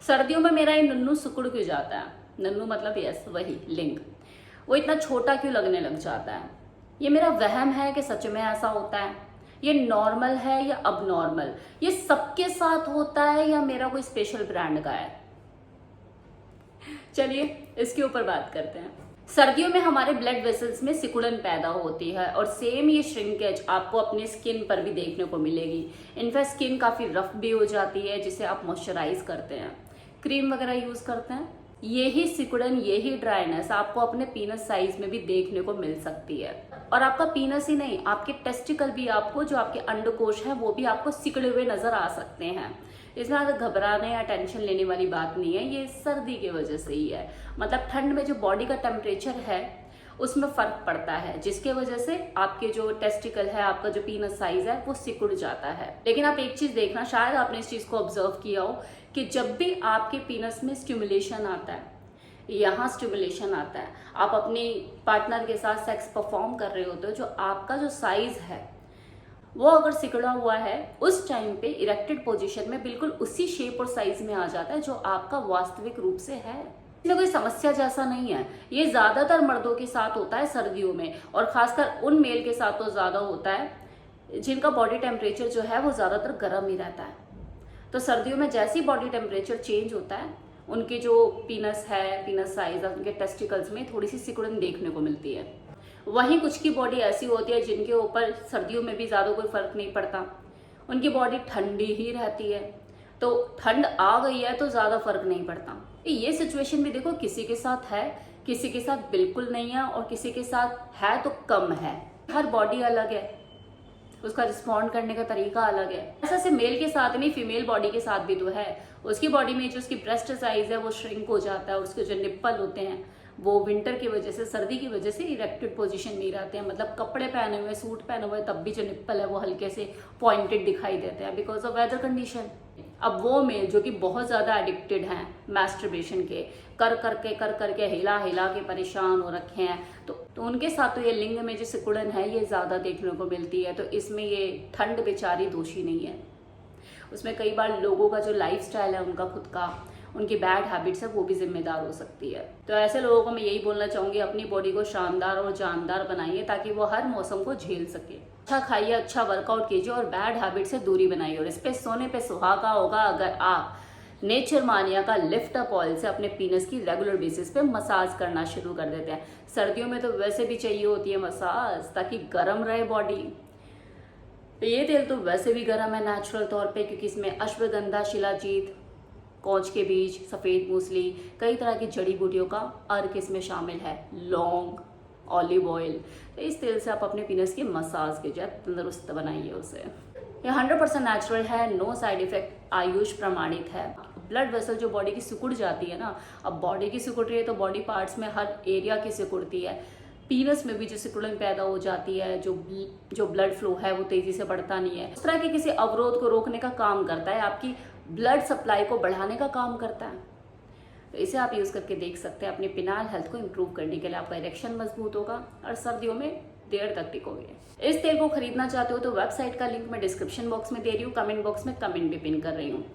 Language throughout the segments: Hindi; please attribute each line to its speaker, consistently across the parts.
Speaker 1: सर्दियों में मेरा ये नन्नू सिकुड़ क्यों जाता है? नन्नू मतलब यस वही लिंग, वो इतना छोटा क्यों लगने लग जाता है? ये मेरा वहम है कि सच में ऐसा होता है? ये नॉर्मल है या अब नॉर्मल? ये सबके साथ होता है या मेरा कोई स्पेशल ब्रांड का है? चलिए इसके ऊपर बात करते हैं। सर्दियों में हमारे ब्लड वेसल्स में सिकुड़न पैदा होती है और सेम ये श्रिंकेज आपको अपनी स्किन पर भी देखने को मिलेगी। इनफैक्ट स्किन काफी रफ भी हो जाती है, जिसे आप मॉइस्चराइज करते हैं, क्रीम वगैरह यूज करते हैं। यही सिकुड़न, यही ड्राइनेस आपको अपने पीनस साइज में भी देखने को मिल सकती है। और आपका पीनस ही नहीं, आपके टेस्टिकल भी, आपको जो आपके अंडकोश है वो भी आपको सिकुड़े हुए नजर आ सकते हैं। इसमें ज़्यादा घबराने या टेंशन लेने वाली बात नहीं है, ये सर्दी की वजह से ही है। मतलब ठंड में जो बॉडी का टेम्परेचर है उसमें फर्क पड़ता है, जिसके वजह से आपके जो टेस्टिकल है, आपका जो पीनस साइज है वो सिकुड़ जाता है। लेकिन आप एक चीज देखना, शायद आपने इस चीज को ऑब्जर्व किया हो कि जब भी आपके पीनस में स्टिमुलेशन आता है, यहाँ स्टिमुलेशन आता है, आप अपने पार्टनर के साथ सेक्स परफॉर्म कर रहे होते हो, जो आपका जो साइज है वो अगर सिकुड़ा हुआ है, उस टाइम पे इरेक्टेड पोजीशन में बिल्कुल उसी शेप और साइज में आ जाता है जो आपका वास्तविक रूप से है। इसमें कोई समस्या जैसा नहीं है। ये ज्यादातर मर्दों के साथ होता है सर्दियों में, और खासकर उन मेल के साथ तो ज्यादा होता है जिनका बॉडी टेम्परेचर जो है वो ज्यादातर गर्म ही रहता है। तो सर्दियों में जैसे ही बॉडी टेम्परेचर चेंज होता है, उनके जो पीनस है, पीनस साइज, उनके टेस्टिकल्स में थोड़ी सी सिकुड़न देखने को मिलती है। वहीं कुछ की बॉडी ऐसी होती है जिनके ऊपर सर्दियों में भी ज्यादा कोई फर्क नहीं पड़ता, उनकी बॉडी ठंडी ही रहती है। तो ठंड आ गई है तो ज्यादा फर्क नहीं पड़ता। ये सिचुएशन भी देखो, किसी के साथ है, किसी के साथ बिल्कुल नहीं है, और किसी के साथ है तो कम है। हर बॉडी अलग है, उसका रिस्पॉन्ड करने का तरीका अलग है। ऐसा सिर्फ मेल के साथ नहीं, फीमेल बॉडी के साथ भी तो है। उसकी बॉडी में जो उसकी ब्रेस्ट साइज है वो श्रिंक हो जाता है, उसके जो निप्पल होते हैं वो विंटर की वजह से, सर्दी की वजह से इरेक्टेड पोजीशन में रहते हैं। मतलब कपड़े पहने हुए, सूट पहने हुए, तब भी जो निप्पल है वो हल्के से पॉइंटेड दिखाई देते हैं बिकॉज ऑफ वेदर कंडीशन। अब वो मेल जो कि बहुत ज्यादा एडिक्टेड हैं मैस्टरबेशन के, कर करके हिला हिला के परेशान हो रखे हैं, तो उनके साथ तो ये लिंग में जो सिकुड़न है ये ज्यादा देखने को मिलती है। तो इसमें ये ठंड बेचारी दोषी नहीं है, उसमें कई बार लोगों का जो लाइफस्टाइल है, उनका खुद का, उनकी बैड हैबिट्स है, वो भी जिम्मेदार हो सकती है। तो ऐसे लोगों को मैं यही बोलना चाहूंगी, अपनी बॉडी को शानदार और जानदार बनाइए ताकि वो हर मौसम को झेल सके। अच्छा खाइए, अच्छा वर्कआउट कीजिए और बैड हैबिट से दूरी बनाइए। और इस पे सोने पे सुहागा होगा अगर आप नेचर मानिया का लिफ्ट अप ऑयल से अपने पीनस की रेगुलर बेसिस पे मसाज करना शुरू कर देते हैं। सर्दियों में तो वैसे भी चाहिए होती है मसाज, ताकि गर्म रहे बॉडी। ये तेल तो वैसे भी गर्म है नेचुरल तौर पे, क्योंकि इसमें अश्वगंधा, शिलाजीत, कौच के बीज, सफेद मूसली, कई तरह की जड़ी बूटियों का अर्क इसमें शामिल है, लौंग, ऑलिव ऑयल। तो इस तेल से आप अपने पीनस की मसाज कीजिए, तंदुरुस्त बनाइए उसे। ये 100% नेचुरल है, नो साइड इफेक्ट, आयुष प्रमाणित है। ब्लड वेसल जो बॉडी की सिकुड़ जाती है ना, अब बॉडी की सिकुड़ रही है तो बॉडी पार्ट्स में हर एरिया की सिकुड़ती है। पीनस में भी जो सिकुड़न पैदा हो जाती है, जो ब्लड फ्लो है वो तेजी से बढ़ता नहीं है, उस तरह के किसी अवरोध को रोकने का काम करता है, आपकी ब्लड सप्लाई को बढ़ाने का काम करता है। तो इसे आप यूज करके देख सकते हैं। अपनी पिनाल हेल्थ को इंप्रूव करने के लिए आपका इरेक्शन मजबूत होगा और सर्दियों में देर तक टिकोगे। इस तेल को खरीदना चाहते हो तो वेबसाइट का लिंक मैं डिस्क्रिप्शन बॉक्स में दे रही हूँ, कमेंट बॉक्स में कमेंट भी पिन कर रही हूँ।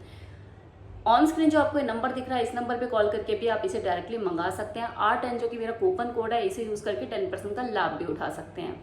Speaker 1: ऑन स्क्रीन जो आपको ये नंबर दिख रहा है, इस नंबर पे कॉल करके भी आप इसे डायरेक्टली मंगा सकते हैं। R10 जो कि मेरा कूपन कोड है, इसे यूज करके 10% का लाभ भी उठा सकते हैं।